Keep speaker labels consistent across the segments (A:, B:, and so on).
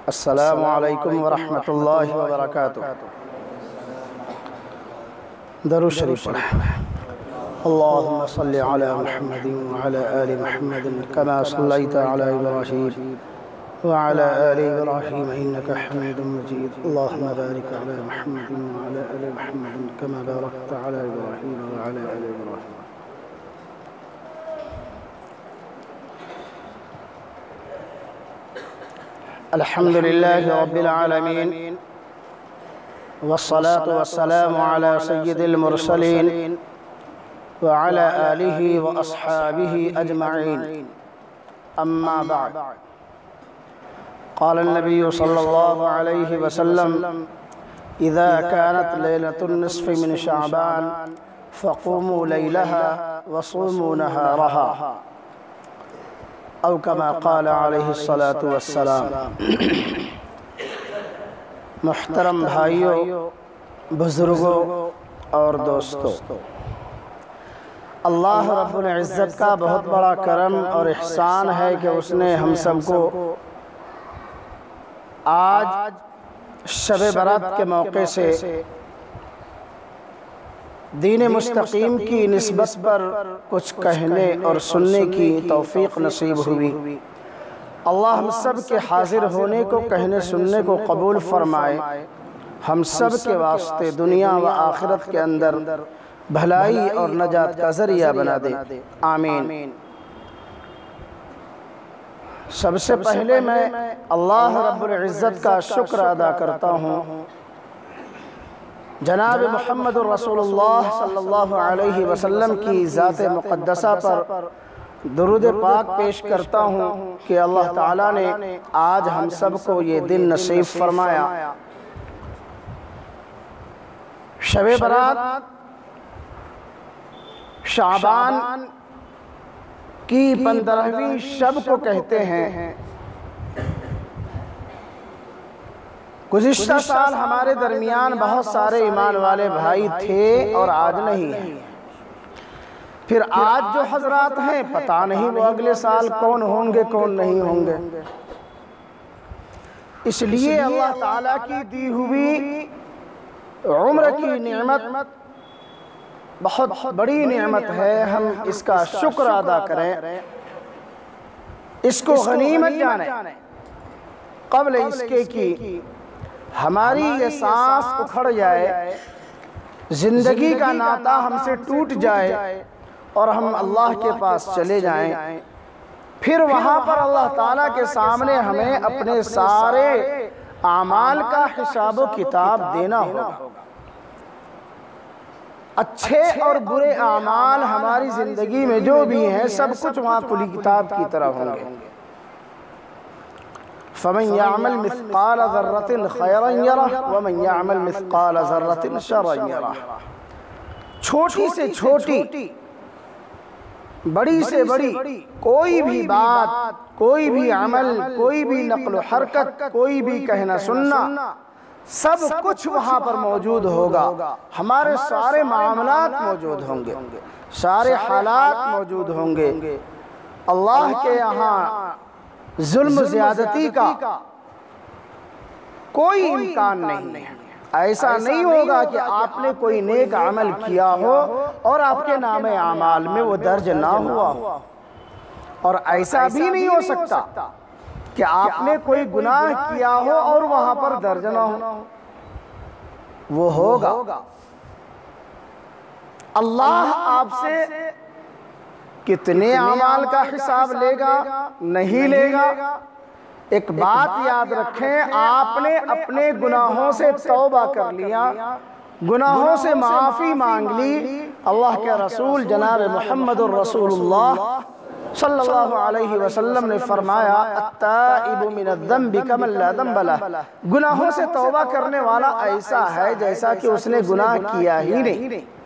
A: السلام علیکم ورحمۃ اللہ وبرکاتہ۔ درود شریف پڑھیں۔ اللہم صلی علی محمد وعلی آل محمد کما صلیت علی ابراہیم وعلی آل ابراہیم انک حمید مجید۔ اللہم بارک علی محمد وعلی آل محمد کما بارکت علی ابراہیم وعلی آل ابراہیم۔ الحمد للہ رب العالمین والصلاة والسلام على سید المرسلین وعلى آلہ واصحابہ اجمعین، اما بعد۔ قال النبی صلی اللہ علیہ وسلم اذا كانت لیلۃ النصف من شعبان فقوموا لیلها وصوموا نہارها، او کما قال علیہ الصلاۃ والسلام۔ محترم بھائیوں، بزرگوں اور دوستوں، اللہ رب العزت کا بہت بڑا کرم اور احسان ہے کہ اس نے ہم سب کو آج شب برات کے موقع سے دین مستقیم کی نسبت پر کچھ کہنے اور سننے کی توفیق نصیب ہوئی۔ اللہ ہم سب کے حاضر ہونے کو، کہنے سننے کو قبول فرمائے، ہم سب کے واسطے دنیا و آخرت کے اندر بھلائی اور نجات کا ذریعہ بنا دے، آمین۔ سب سے پہلے میں اللہ رب العزت کا شکر ادا کرتا ہوں، جناب محمد رسول اللہ صلی اللہ علیہ وسلم کی ذات مقدسہ پر درود پاک پیش کرتا ہوں کہ اللہ تعالیٰ نے آج ہم سب کو یہ دن نصیب فرمایا۔ شب برات شعبان کی 15ویں شب کو کہتے ہیں۔ گزشتہ سال ہمارے درمیان بہت سارے ایمان والے بھائی تھے اور آج نہیں ہیں۔ پھر آج جو حضرات ہیں پتہ نہیں وہ اگلے سال کون ہوں گے کون نہیں ہوں گے۔ اس لیے اللہ تعالیٰ کی دی ہوئی عمر کی نعمت بہت بڑی نعمت ہے، ہم اس کا شکر ادا کریں، اس کو غنیمت جانیں، قبل اس کے کہ ہماری یہ سانس اکھڑ جائے، زندگی کا ناطہ ہم سے ٹوٹ جائے اور ہم اللہ کے پاس چلے جائیں۔ پھر وہاں پر اللہ تعالیٰ کے سامنے ہمیں اپنے سارے اعمال کا حساب و کتاب دینا ہوگا۔ اچھے اور برے اعمال ہماری زندگی میں جو بھی ہیں سب کچھ وہاں کھلی کتاب کی طرح ہوں گے۔ فَمَنْ يَعْمَلْ مِثْقَالَ ذَرَّةٍ خَيْرًا يَرَهُ وَمَنْ يَعْمَلْ مِثْقَالَ ذَرَّةٍ شَرًّا يَرَهُ۔ چھوٹی سے چھوٹی، بڑی سے بڑی کوئی بھی بات، کوئی بھی عمل، کوئی بھی نقل و حرکت، کوئی بھی کہنا سننا، سب کچھ وہاں پر موجود ہوگا۔ ہمارے سارے معاملات موجود ہوں گے، سارے حالات موجود ہوں گے۔ اللہ کے یہاں ظلم زیادتی کا کوئی امکان نہیں ہے۔ ایسا نہیں ہوگا کہ آپ نے کوئی نیک عمل کیا ہو اور آپ کے نام اعمال میں وہ درج نہ ہوا ہو، اور ایسا بھی نہیں ہو سکتا کہ آپ نے کوئی گناہ کیا ہو اور وہاں پر درج نہ ہو، وہ ہوگا۔ اللہ آپ سے کتنے اعمال کا حساب لے گا نہیں لے گا؟ ایک بات یاد رکھیں، آپ نے اپنے گناہوں سے توبہ کر لیا، گناہوں سے معافی مانگ لی، اللہ کے رسول جناب محمد الرسول اللہ صلی اللہ علیہ وسلم نے فرمایا التائب من الذنب کمن لا ذنب لہ، گناہوں سے توبہ کرنے والا ایسا ہے جیسا کہ اس نے گناہ کیا ہی نہیں۔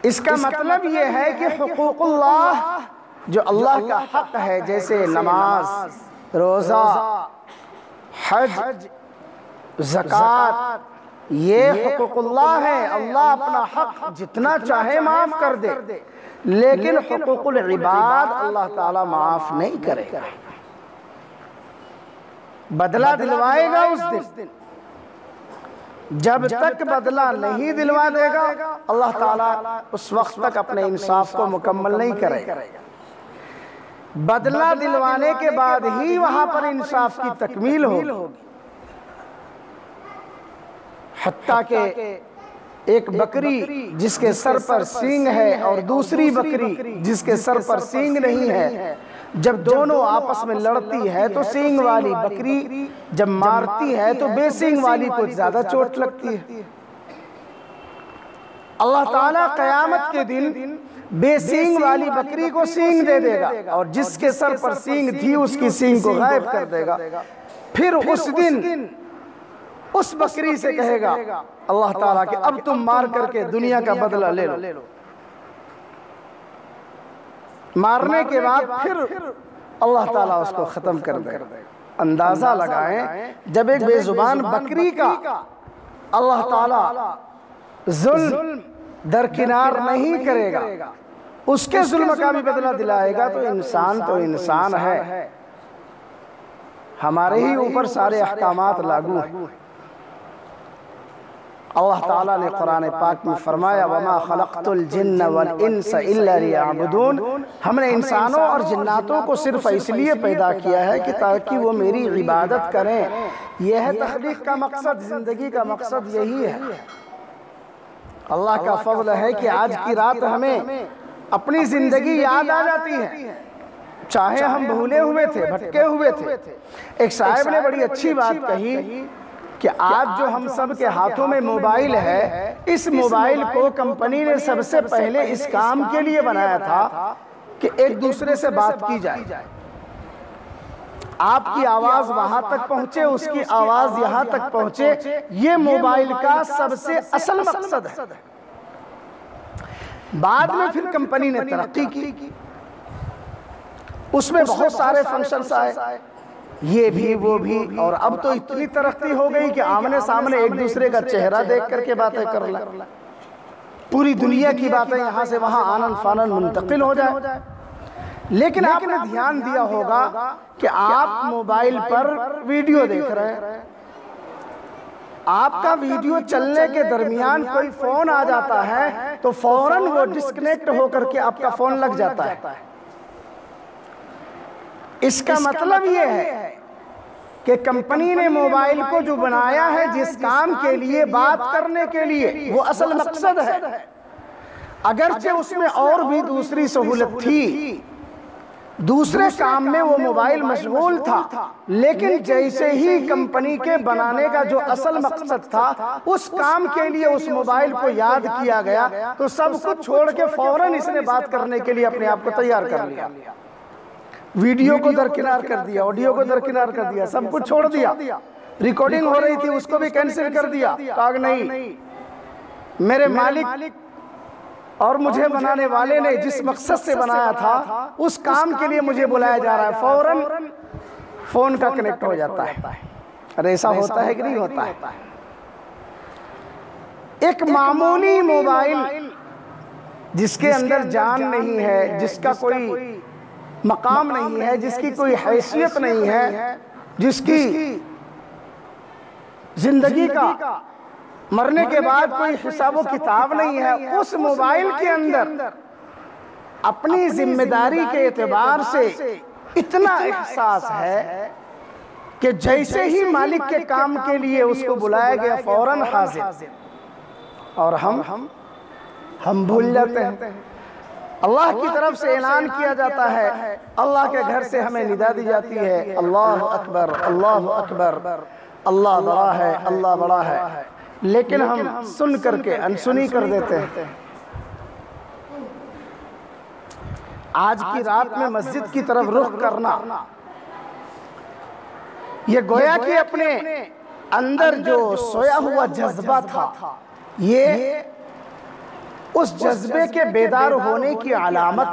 A: اس کا مطلب یہ ہے کہ حقوق اللہ جو اللہ کا حق ہے، جیسے نماز، روزہ، حج، زکوٰۃ، یہ حقوق اللہ ہے۔ اللہ اپنا حق جتنا چاہے معاف کر دے، لیکن حقوق العباد اللہ تعالیٰ معاف نہیں کرے گا۔ بدلہ دلوائے گا اس دن، جب تک بدلہ نہیں دلوا دے گا اللہ تعالیٰ اس وقت تک اپنے انصاف کو مکمل نہیں کرے گا۔ بدلہ دلوانے کے بعد ہی وہاں پر انصاف کی تکمیل ہوگی۔ حتیٰ کہ ایک بکری جس کے سر پر سینگ ہے اور دوسری بکری جس کے سر پر سینگ نہیں ہے، جب دونوں آپس میں لڑتی ہے تو سینگ والی بکری جب مارتی ہے تو بے سینگ والی کو زیادہ چوٹ لگتی ہے۔ اللہ تعالیٰ قیامت کے دن بے سینگ والی بکری کو سینگ دے دے گا اور جس کے سر پر سینگ تھی اس کی سینگ کو غائب کر دے گا۔ پھر اس دن اس بکری سے کہے گا اللہ تعالیٰ کہ اب تم مار کر کے دنیا کا بدلہ لے لو۔ مارنے کے بعد پھر اللہ تعالیٰ اس کو ختم کر دے گا۔ اندازہ لگائیں جب ایک بے زبان بکری کا اللہ تعالیٰ ظلم درکنار نہیں کرے گا، اس کے ظلم کا بھی بدلہ دلائے گا، تو انسان ہے، ہمارے ہی اوپر سارے احکامات لاگو ہیں۔ اللہ تعالیٰ نے قرآن پاک میں فرمایا وَمَا خَلَقْتُ الْجِنَّ وَالْإِنسَ إِلَّا لِيَعْبُدُونَ، ہم نے انسانوں اور جناتوں کو صرف اس لیے پیدا کیا ہے کہ تاکہ وہ میری عبادت کریں۔ یہ ہے تخلیق کا مقصد، زندگی کا مقصد یہی ہے۔ اللہ کا فضل ہے کہ آج کی رات ہمیں اپنی زندگی یاد آ جاتی ہے، چاہے ہم بھولے ہوئے تھے، بھٹکے ہوئے تھے۔ ایک صاحب نے بڑی اچھی بات کہی کہ آج جو ہم سب کے ہاتھوں میں موبائل ہے، اس موبائل کو کمپنی نے سب سے پہلے اس کام کے لیے بنایا تھا کہ ایک دوسرے سے بات کی جائے، آپ کی آواز وہاں تک پہنچے، اس کی آواز یہاں تک پہنچے۔ یہ موبائل کا سب سے اصل مقصد ہے۔ بعد میں پھر کمپنی نے ترقی کی، اس میں بہت سارے فنکشنز آئے، یہ بھی وہ بھی، اور اب تو اتنی ترقی ہو گئی کہ آمنے سامنے ایک دوسرے کا چہرہ دیکھ کر کے باتیں کر لیں، پوری دنیا کی باتیں یہاں سے وہاں آنن فانن منتقل ہو جائے۔ لیکن آپ نے دھیان دیا ہوگا کہ آپ موبائل پر ویڈیو دیکھ رہے ہیں، آپ کا ویڈیو چلنے کے درمیان کوئی فون آ جاتا ہے تو فوراً وہ ڈسکنیکٹ ہو کر کے آپ کا فون لگ جاتا ہے۔ اس کا مطلب یہ ہے کہ کمپنی نے موبائل کو جو بنایا ہے جس کام کے لیے، بات کرنے کے لیے، وہ اصل مقصد ہے۔ اگرچہ اس میں اور بھی دوسری سہولت تھی، دوسرے کام میں وہ موبائل مشغول تھا، لیکن جیسے ہی کمپنی کے بنانے کا جو اصل مقصد تھا اس کام کے لیے اس موبائل کو یاد کیا گیا تو سب کچھ چھوڑ کے فوراً اس نے بات کرنے کے لیے اپنے آپ کو تیار کر لیا، ویڈیو کو درکنار کر دیا، آڈیو کو درکنار کر دیا، سب کچھ چھوڑ دیا۔ ریکارڈنگ ہو رہی تھی اس کو بھی کینسل کر دیا، کہا نہیں، میرے مالک اور مجھے بنانے والے نے جس مقصد سے بنایا تھا اس کام کے لیے مجھے بلایا جا رہا ہے، فوراً فون کا کنیکٹ ہو جاتا ہے۔ ارے ایسا ہوتا ہے کہ نہیں ہوتا ہے؟ ایک معمولی موبائل جس کے اندر جان نہیں ہے، جس کا کوئی مقام نہیں ہے، جس کی کوئی حیثیت نہیں ہے، جس کی زندگی کا مرنے کے بعد کوئی حساب و کتاب نہیں ہے، اس موبائل کے اندر اپنی ذمہ داری کے اعتبار سے اتنا احساس ہے کہ جیسے ہی مالک کے کام کے لیے اس کو بلایا گیا فوراً حاضر، اور ہم بھول جاتے ہیں۔ اللہ کی طرف سے اعلان کیا جاتا ہے، اللہ کے گھر سے ہمیں ندا دی جاتی ہے، اللہ اکبر، اللہ اکبر، اللہ بڑا ہے، اللہ بڑا ہے، لیکن ہم سن کر کے انسنی کر دیتے ہیں۔ آج کی رات میں مسجد کی طرف رخ کرنا، یہ گویا کہ اپنے اندر جو سویا ہوا جذبہ تھا، یہ اس جذبے کے بیدار ہونے کی علامت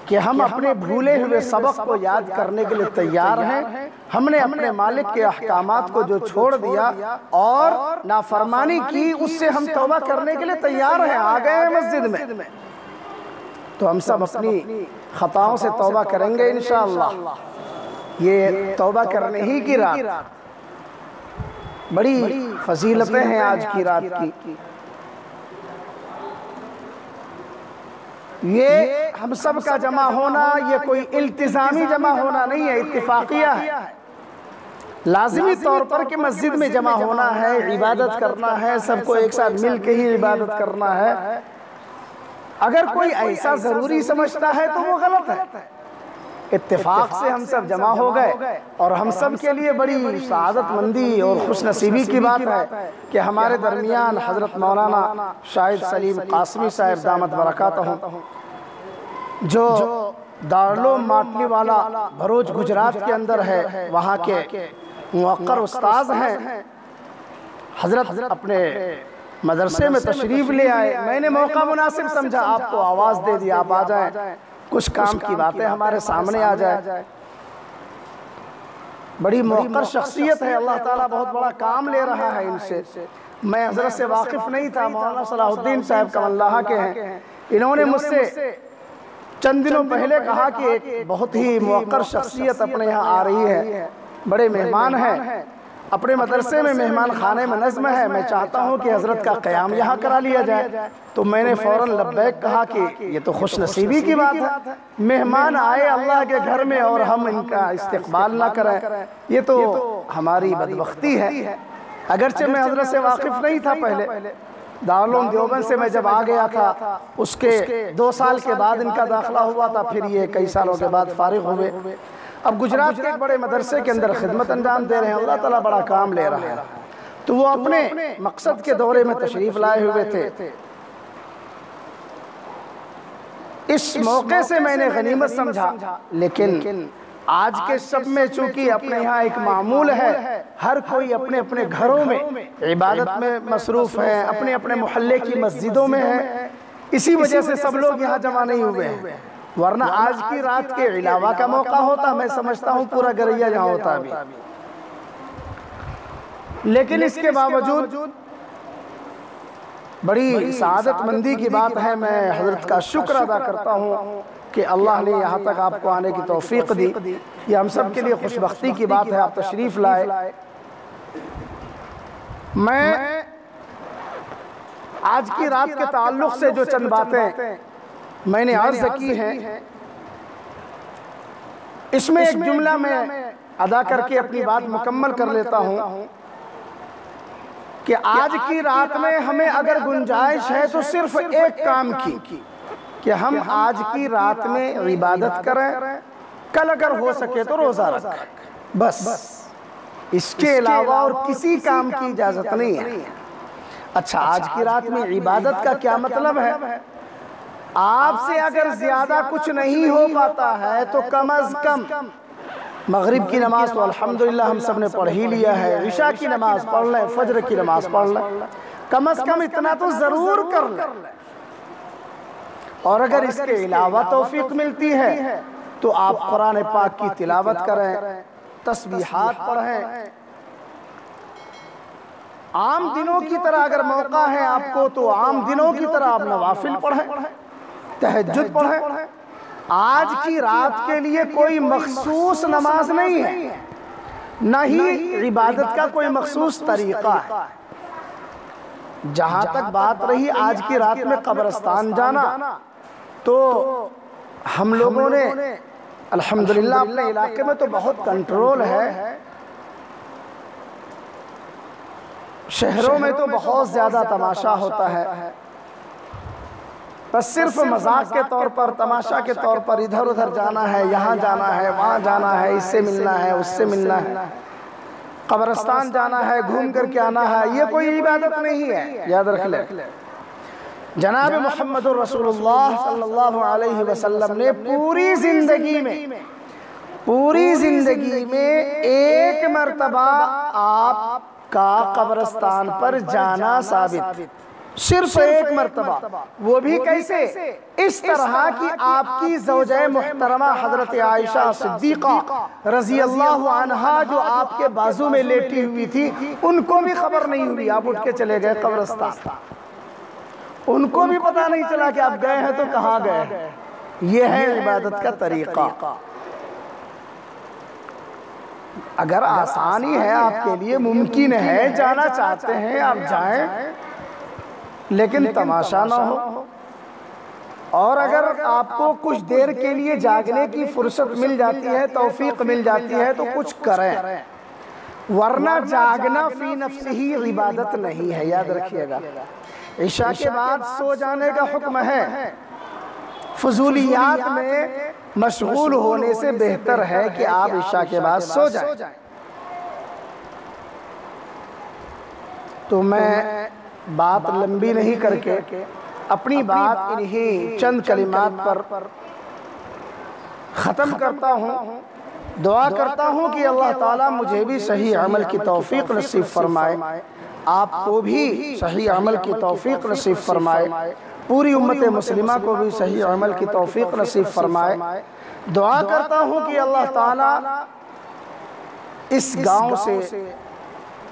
A: کہ ہم اپنے بھولے ہوئے سبق کو یاد کرنے کے لیے تیار ہیں۔ ہم نے اپنے مالک کے احکامات کو جو چھوڑ دیا اور نافرمانی کی، اس سے ہم توبہ کرنے کے لیے تیار ہیں، آ گئے ہیں مسجد میں، تو ہم سب اپنی خطاؤں سے توبہ کریں گے انشاءاللہ۔ یہ توبہ کرنے ہی کی رات، بڑی فضیلتیں ہیں آج کی رات کی. یہ ہم سب کا جمع ہونا یہ کوئی التزامی جمع ہونا نہیں ہے، اتفاقیہ ہے. لازمی طور پر کہ مسجد میں جمع ہونا ہے، عبادت کرنا ہے، سب کو ایک ساتھ مل کے ہی عبادت کرنا ہے. اگر کوئی ایسا ضروری سمجھتا ہے تو وہ غلط ہے. اتفاق سے ہم سب جمع ہو گئے اور ہم سب کے لیے بڑی سعادت مندی اور خوش نصیبی کی بات ہے کہ ہمارے درمیان حضرت مولانا شاہد سلیم قاسمی صاحب دامت برکاتہ جو دارالعلوم ماٹلی والا بھروچ گجرات کے اندر ہے، وہاں کے موقر استاذ ہیں. حضرت اپنے مدرسے میں تشریف لے آئے. میں نے موقع مناسب سمجھا، آپ کو آواز دے دی آپ آ جائیں، کچھ کام کی باتیں ہمارے سامنے آ جائے. بڑی موقر شخصیت ہے، اللہ تعالیٰ بہت بڑا کام لے رہا ہے ان سے. میں حضرت سے واقف نہیں تھا، مولانا صلاح الدین صاحب کمل اللہ کے ہیں. انہوں نے مجھ سے چند دنوں پہلے کہا کہ ایک بہت ہی موقر شخصیت اپنے یہاں آ رہی ہے، بڑے مہمان ہیں، اپنے مدرسے میں مہمان خانے میں نظم ہے، میں چاہتا ہوں کہ حضرت کا قیام یہاں کرا لیا جائے. تو میں نے فوراً لبیک کہا کہ یہ تو خوش نصیبی کی بات ہے، مہمان آئے اللہ کے گھر میں اور ہم ان کا استقبال نہ کریں، یہ تو ہماری بدبختی ہے. اگرچہ میں حضرت سے واقف نہیں تھا پہلے، دارالعلوم دیوبند سے میں جب آ گیا تھا اس کے 2 سال کے بعد ان کا داخلہ ہوا تھا، پھر یہ کئی سالوں کے بعد فارغ ہوئے. اب گجرات کے ایک بڑے مدرسے کے اندر خدمت انجام دے رہے ہیں، اللہ تعالیٰ بڑا کام لے رہا ہے. تو وہ اپنے مقصد کے دورے میں تشریف لائے ہوئے تھے. اس موقع سے میں نے غنیمت سمجھا، لیکن آج کے شب میں چونکہ اپنے یہاں ایک معمول ہے، ہر کوئی اپنے اپنے گھروں میں عبادت میں مصروف ہے، اپنے اپنے محلے کی مسجدوں میں ہے، اسی وجہ سے سب لوگ یہاں جمع نہیں ہوئے ہیں. ورنہ آج کی رات کے علاوہ کا موقع ہوتا، میں سمجھتا ہوں پورا گریا جہاں ہوتا بھی. لیکن اس کے باوجود بڑی سعادت مندی کی بات ہے. میں حضرت کا شکر ادا کرتا ہوں کہ اللہ نے یہاں تک آپ کو آنے کی توفیق دی. یہ ہم سب کے لیے خوش بختی کی بات ہے، آپ تشریف لائے. میں آج کی رات کے تعلق سے جو چند باتیں میں نے عرض کی ہیں، اس میں ایک جملہ میں ادا کر کے اپنی بات مکمل کر لیتا ہوں کہ آج کی رات میں ہمیں اگر گنجائش ہے تو صرف ایک کام کی کہ ہم آج کی رات میں عبادت کریں، کل اگر ہو سکے تو روزہ رکھیں، بس. اس کے علاوہ اور کسی کام کی اجازت نہیں ہے. اچھا، آج کی رات میں عبادت کا کیا مطلب ہے؟ آپ سے اگر زیادہ کچھ نہیں ہو پاتا ہے تو کم از کم مغرب کی نماز تو الحمدللہ ہم سب نے پڑھ ہی لیا ہے، عشاء کی نماز پڑھ لیں، فجر کی نماز پڑھ لیں، کم از کم اتنا تو ضرور کر لیں. اور اگر اس کے علاوہ توفیق ملتی ہے تو آپ قرآن پاک کی تلاوت کریں، تسبیحات پڑھیں. عام دنوں کی طرح اگر موقع ہے آپ کو تو عام دنوں کی طرح آپ نوافل پڑھیں، تہجد پڑھیں. آج کی رات کے لیے کوئی مخصوص نماز نہیں ہے، نہ ہی عبادت کا کوئی مخصوص طریقہ ہے. جہاں تک بات رہی آج کی رات میں قبرستان جانا، تو ہم لوگوں نے الحمدللہ اپنے علاقے میں تو بہت کنٹرول ہے، شہروں میں تو بہت زیادہ تماشا ہوتا ہے. بس صرف مذاق کے طور پر، تماشا کے طور پر ادھر ادھر جانا ہے، یہاں جانا ہے، وہاں جانا ہے، اس سے ملنا ہے، اس سے ملنا ہے، قبرستان جانا ہے، گھوم کر کے آنا ہے، یہ کوئی عبادت نہیں ہے. یاد رکھ لیں، جناب محمد رسول اللہ صلی اللہ علیہ وسلم نے پوری زندگی میں ایک مرتبہ آپ کا قبرستان پر جانا ثابت، صرف ایک مرتبہ. وہ بھی کیسے؟ اس طرح کی آپ کی زوجہ محترمہ حضرت عائشہ صدیقہ رضی اللہ عنہا جو آپ کے بازو میں لیٹی ہوئی تھی، ان کو بھی خبر نہیں ہوئی، آپ اٹھ کے چلے گئے قبرستان. ان کو بھی پتہ نہیں چلا کہ آپ گئے ہیں تو کہاں گئے ہیں. یہ ہے عبادت کا طریقہ. اگر آسانی ہے آپ کے لیے، ممکن ہے، جانا چاہتے ہیں آپ جائیں، لیکن تماشا نہ ہو۔ اور اگر آپ کو کچھ دیر کے لیے جاگنے کی فرصت مل جاتی ہے، توفیق مل جاتی ہے تو کچھ کریں، ورنہ جاگنا فی نفسہ ہی عبادت نہیں ہے، یاد رکھیے گا۔ عشاء کے بعد سو جانے کا حکم ہے، فضولیات میں مشغول ہونے سے بہتر ہے کہ آپ عشاء کے بعد سو جائیں۔ تو میں بات لمبی نہیں کر کے اپنی بات انہی چند کلمات پر ختم کرتا ہوں۔ دعا کرتا ہوں کہ اللہ تعالیٰ مجھے بھی صحیح عمل کی توفیق نصیب فرمائے، آپ کو بھی صحیح عمل کی توفیق نصیب فرمائے، پوری امت مسلمہ کو بھی صحیح عمل کی توفیق نصیب فرمائے۔ دعا کرتا ہوں کہ اللہ تعالیٰ اس گاؤں سے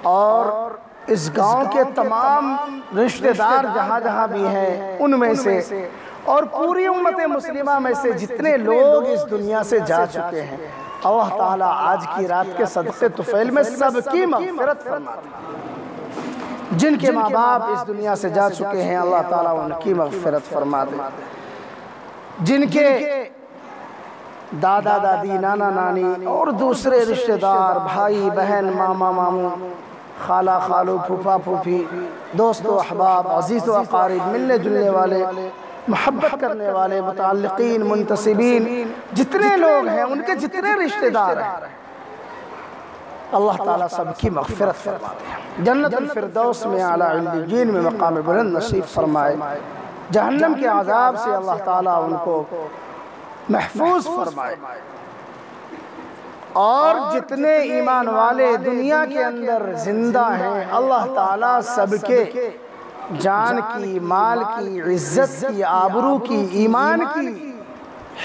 A: اور اس گاؤں کے تمام رشتہ دار جہاں جہاں بھی ہیں ان میں سے اور پوری امت مسلمہ میں سے جتنے لوگ اس دنیا سے جا چکے ہیں، اللہ تعالیٰ آج کی رات کے صدقے طفیل میں سب کی مغفرت فرما دے۔ جن کے ماں باپ اس دنیا سے جا چکے ہیں اللہ تعالیٰ ان کی مغفرت فرما دے۔ جن کے دادا دادی، نانا نانی اور دوسرے رشتہ دار، بھائی بہن، ماما ماموں، خالہ خالو، پھوپھا پھوپھی، دوست و احباب، عزیز و اقارب، ملنے جلنے والے، محبت کرنے والے، متعلقین، منتسبین، جتنے لوگ ہیں ان کے جتنے رشتہ دار ہیں، اللہ تعالیٰ سب کی مغفرت فرما دے۔ جنت الفردوس میں اعلیٰ علیین میں مقام بلند نصیب فرمائے۔ جہنم کے عذاب سے اللہ تعالیٰ ان کو محفوظ فرمائے، اور جتنے ایمان والے دنیا کے اندر زندہ ہیں اللہ تعالیٰ سب کے جان کی، مال کی، عزت کی، آبرو کی، ایمان کی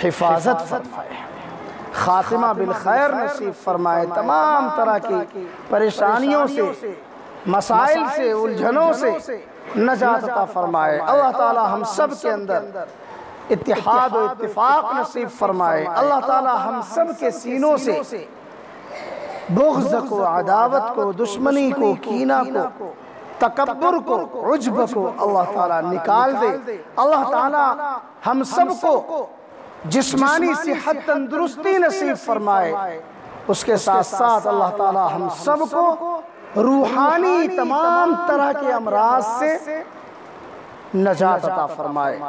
A: حفاظت فرمائے، خاتمہ بالخیر نصیب فرمائے، تمام طرح کی پریشانیوں سے، مسائل سے، الجھنوں سے نجات عطا فرمائے۔ اللہ تعالیٰ ہم سب کے اندر اتحاد و اتفاق نصیب فرمائے۔ اللہ تعالیٰ ہم سب کے سینوں سے بغض کو، عداوت کو، دشمنی کو، کینہ کو، تکبر کو، عجب کو اللہ تعالیٰ نکال دے۔ اللہ تعالیٰ ہم سب کو جسمانی صحت، تندرستی نصیب فرمائے، اس کے ساتھ ساتھ اللہ تعالیٰ ہم سب کو روحانی تمام طرح کے امراض سے نجات عطا فرمائے۔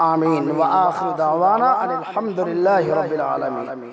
A: آمین۔ وآخر دعوانا ان الحمدللہ رب العالمین۔